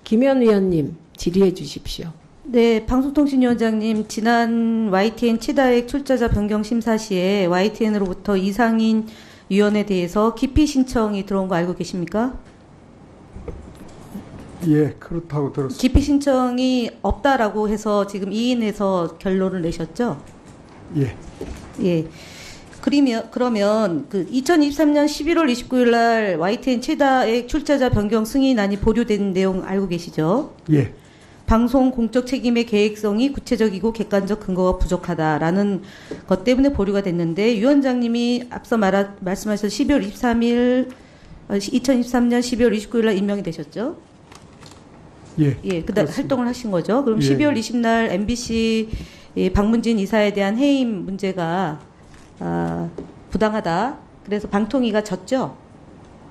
김현 위원님 질의해 주십시오. 네, 방송통신위원장님, 지난 YTN 치다액 출자자 변경 심사 시에 YTN으로부터 이상인 위원에 대해서 기피 신청이 들어온 거 알고 계십니까? 예, 그렇다고 들었습니다. 기피 신청이 없다라고 해서 지금 2인에서 결론을 내셨죠? 예. 예. 그러면 그 2023년 11월 29일 날 YTN 최다액 출자자 변경 승인안이 보류된 내용 알고 계시죠? 예. 방송 공적 책임의 계획성이 구체적이고 객관적 근거가 부족하다라는 것 때문에 보류가 됐는데, 위원장님이 앞서 말씀하신 12월 23일, 2023년 12월 29일 날 임명이 되셨죠? 예. 예, 그다음 활동을 하신 거죠. 그럼 예. 12월 20날 MBC 박문진 이사에 대한 해임 문제가 부당하다. 그래서 방통위가 졌죠.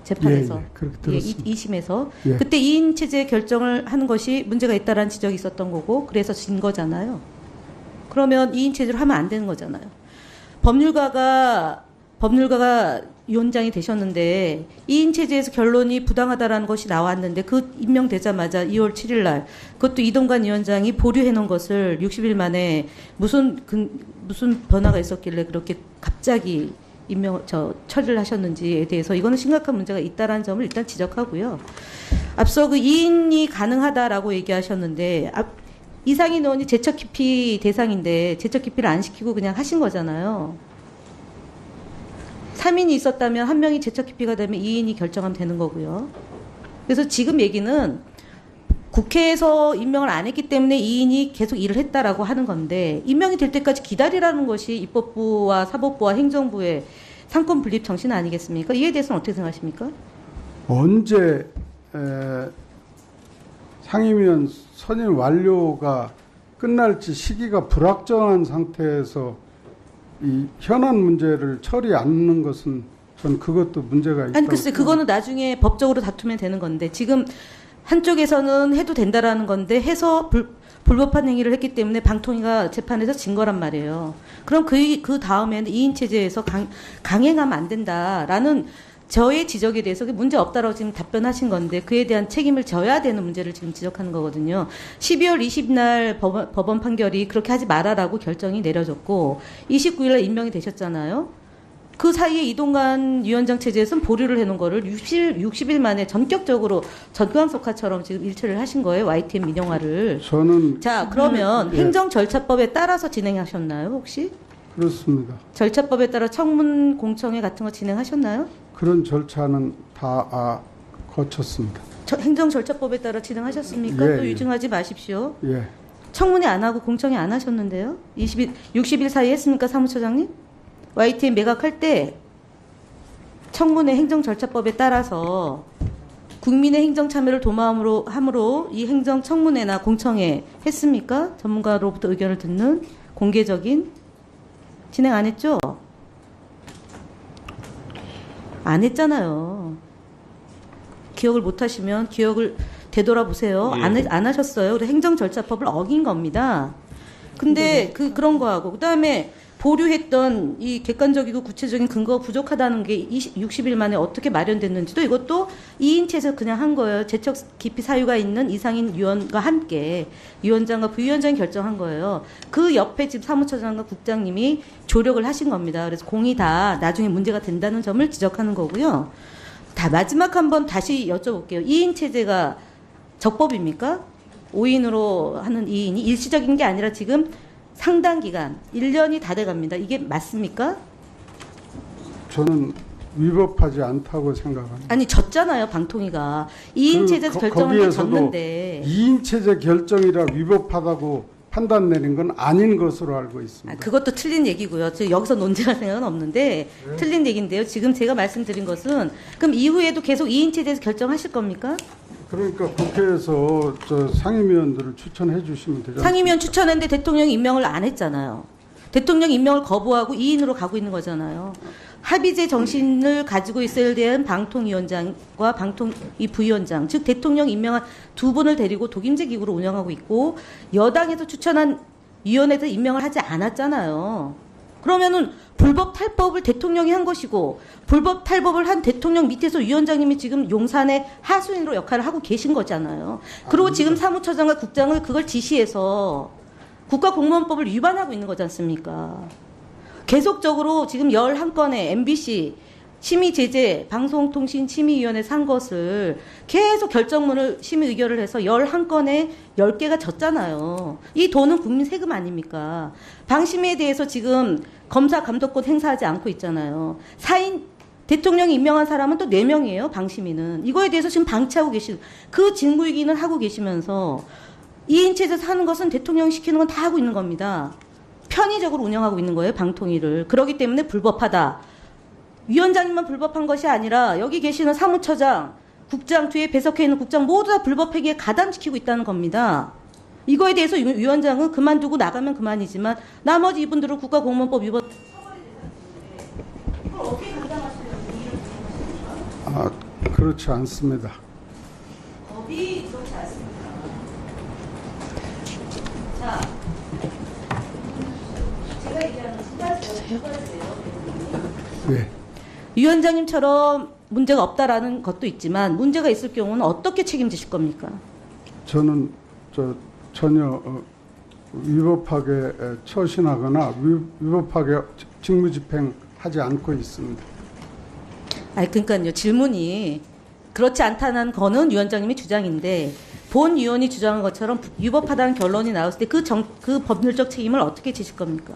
재판에서. 예, 예, 그렇게 들었습니다. 2심에서. 예. 그때 2인 체제 결정을 하는 것이 문제가 있다라는 지적이 있었던 거고, 그래서 진 거잖아요. 그러면 2인 체제로 하면 안 되는 거잖아요. 법률가가 위원장이 되셨는데 2인 체제에서 결론이 부당하다라는 것이 나왔는데, 그 임명되자마자 2월 7일 날 그것도 이동관 위원장이 보류해 놓은 것을 60일 만에 무슨 변화가 있었길래 그렇게 갑자기 처리를 하셨는지에 대해서 이거는 심각한 문제가 있다라는 점을 일단 지적하고요. 앞서 그 2인이 가능하다라고 얘기하셨는데, 이상인 의원이 제척 기피 대상인데 제척 기피를 안 시키고 그냥 하신 거잖아요. 3인이 있었다면 1명이 제척 기피가 되면 2인이 결정하면 되는 거고요. 그래서 지금 얘기는 국회에서 임명을 안 했기 때문에 2인이 계속 일을 했다라고 하는 건데, 임명이 될 때까지 기다리라는 것이 입법부와 사법부와 행정부의 상권 분립 정신 아니겠습니까? 이에 대해서는 어떻게 생각하십니까? 언제 상임위원 선임 완료가 끝날지 시기가 불확정한 상태에서 이 현안 문제를 처리 않는 것은 전 그것도 문제가 있다고. 아니, 글쎄, 그거는 나중에 법적으로 다투면 되는 건데, 지금 한쪽에서는 해도 된다라는 건데 해서 불법한 행위를 했기 때문에 방통위가 재판에서 진 거란 말이에요. 그럼 그 다음에는 2인 체제에서 강행하면 안 된다라는 저의 지적에 대해서 문제 없다라고 지금 답변하신 건데, 그에 대한 책임을 져야 되는 문제를 지금 지적하는 거거든요. 12월 20날 법원 판결이 그렇게 하지 말아라고 결정이 내려졌고 29일 날 임명이 되셨잖아요. 그 사이에 이동관 위원장 체제에서는 보류를 해놓은 거를 60일 만에 전격적으로 전광석화처럼 지금 일처리를 하신 거예요. YTN 민영화를. 저는. 자, 그러면 예. 행정절차법에 따라서 진행하셨나요, 혹시? 그렇습니다. 절차법에 따라 청문 공청회 같은 거 진행하셨나요? 그런 절차는 다 거쳤습니다. 행정절차법에 따라 진행하셨습니까? 예, 또 예. 유증하지 마십시오. 예. 청문회 안 하고 공청회 안 하셨는데요? 60일 사이에 했습니까, 사무처장님? YTN 매각할 때 청문회 행정절차법에 따라서 국민의 행정참여를 도모함으로 이 행정청문회나 공청회 했습니까? 전문가로부터 의견을 듣는 공개적인 진행 안 했죠? 안 했잖아요. 기억을 못 하시면 기억을 되돌아보세요. 예. 안 하셨어요. 그래서 행정절차법을 어긴 겁니다. 근데 그런 거하고, 그 다음에 보류했던 이 객관적이고 구체적인 근거가 부족하다는 게 60일 만에 어떻게 마련됐는지도 이것도 2인체에서 그냥 한 거예요. 제척 기피 사유가 있는 이상인 위원과 함께 위원장과 부위원장이 결정한 거예요. 그 옆에 지금 사무처장과 국장님이 조력을 하신 겁니다. 그래서 공이 다 나중에 문제가 된다는 점을 지적하는 거고요. 다 마지막 한번 다시 여쭤볼게요. 2인체제가 적법입니까? 5인으로 하는 2인이 일시적인 게 아니라 지금 상당 기간 1년이 다 돼갑니다. 이게 맞습니까? 저는 위법하지 않다고 생각합니다. 아니, 졌잖아요, 방통위가. 2인 체제에서 결정을 해줬는데. 2인 체제 결정이라 위법하다고 판단 내린 건 아닌 것으로 알고 있습니다. 그것도 틀린 얘기고요. 저 여기서 논쟁할 생각은 없는데 네. 틀린 얘기인데요. 지금 제가 말씀드린 것은 그럼 이후에도 계속 2인 체제에서 결정하실 겁니까? 그러니까 국회에서 상임위원들을 추천해 주시면 되죠. 상임위원 추천했는데 대통령이 임명을 안 했잖아요. 대통령 임명을 거부하고 2인으로 가고 있는 거잖아요. 합의제 정신을 가지고 있어야 되는 방통위원장과 방통위 부위원장, 즉 대통령 임명한 두 분을 데리고 독임제 기구로 운영하고 있고, 여당에서 추천한 위원회에서 임명을 하지 않았잖아요. 그러면은 불법 탈법을 대통령이 한 것이고 불법 탈법을 한 대통령 밑에서 위원장님이 지금 용산의 하수인으로 역할을 하고 계신 거잖아요. 그리고 지금 사무처장과 국장을 그걸 지시해서 국가공무원법을 위반하고 있는 거지 않습니까? 계속적으로 지금 11건의 MBC 심의제재 방송통신심의위원회 산 것을 계속 결정문을 심의 의결을 해서 11건에 10개가 졌잖아요. 이 돈은 국민 세금 아닙니까? 방심위에 대해서 지금 검사 감독권 행사하지 않고 있잖아요. 사인 대통령이 임명한 사람은 또 4명이에요. 방심위는. 이거에 대해서 지금 방치하고 계신 그 직무유기는 하고 계시면서 2인 체제에서 하는 것은 대통령이 시키는 건 다 하고 있는 겁니다. 편의적으로 운영하고 있는 거예요. 방통위를. 그렇기 때문에 불법하다. 위원장님만 불법한 것이 아니라 여기 계시는 사무처장, 국장, 뒤에 배석해 있는 국장 모두 다 불법 회계에 가담시키고 있다는 겁니다. 이거에 대해서 위원장은 그만두고 나가면 그만이지만 나머지 이분들은 국가공무원법 위반 그렇지 않습니다. 법이 그렇지 않습니다. 자, 제가 얘기하는 두 네. 위원장님처럼 문제가 없다라는 것도 있지만 문제가 있을 경우는 어떻게 책임지실 겁니까? 저는 전혀 위법하게 처신하거나 위법하게 직무집행하지 않고 있습니다. 아니 그러니까요. 질문이 그렇지 않다는 거는 위원장님의 주장인데 본 위원이 주장한 것처럼 위법하다는 결론이 나왔을 때 그 법률적 책임을 어떻게 지실 겁니까?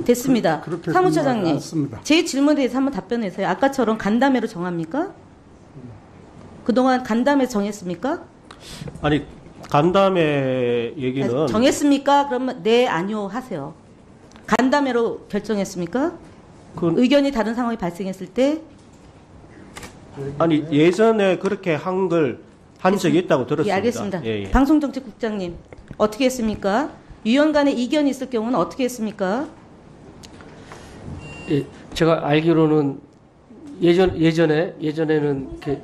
됐습니다. 그렇게 사무처장님, 않습니다. 제 질문에 대해서 한번 답변해주세요. 아까처럼 간담회로 정합니까? 그동안 간담회 정했습니까? 아니 간담회 얘기는 정했습니까? 그러면 네, 아니요 하세요. 간담회로 결정했습니까? 의견이 다른 상황이 발생했을 때? 아니 예전에 그렇게 한 적이 있다고 들었습니다. 예, 알겠습니다. 예, 예. 방송정책국장님 어떻게 했습니까? 위원 간에 이견이 있을 경우는 어떻게 했습니까? 예, 제가 알기로는 예전에는 이렇게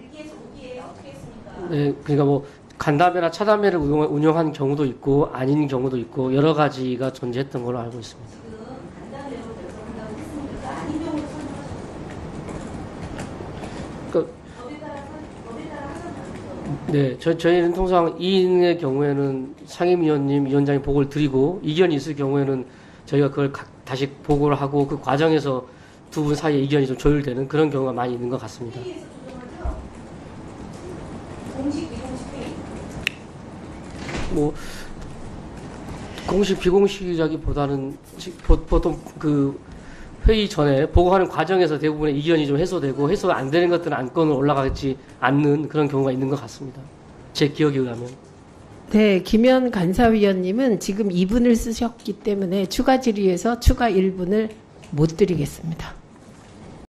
네, 그러니까 뭐 간담회나 차담회를 운영한 경우도 있고 아닌 경우도 있고 여러 가지가 존재했던 걸로 알고 있습니다. 네, 저희는 통상 2인의 경우에는 상임위원님, 위원장이 보고를 드리고 이견이 있을 경우에는 저희가 그걸 다시 보고를 하고 그 과정에서 두 분 사이에 이견이 좀 조율되는 그런 경우가 많이 있는 것 같습니다. 뭐 공식 비공식이라기보다는 보통 그 회의 전에 보고하는 과정에서 대부분의 이견이 좀 해소되고 해소가 안 되는 것들은 안건으로 올라가지 않는 그런 경우가 있는 것 같습니다. 제 기억에 의하면. 네, 김현 간사위원님은 지금 2분을 쓰셨기 때문에 추가 질의에서 추가 1분을 못 드리겠습니다.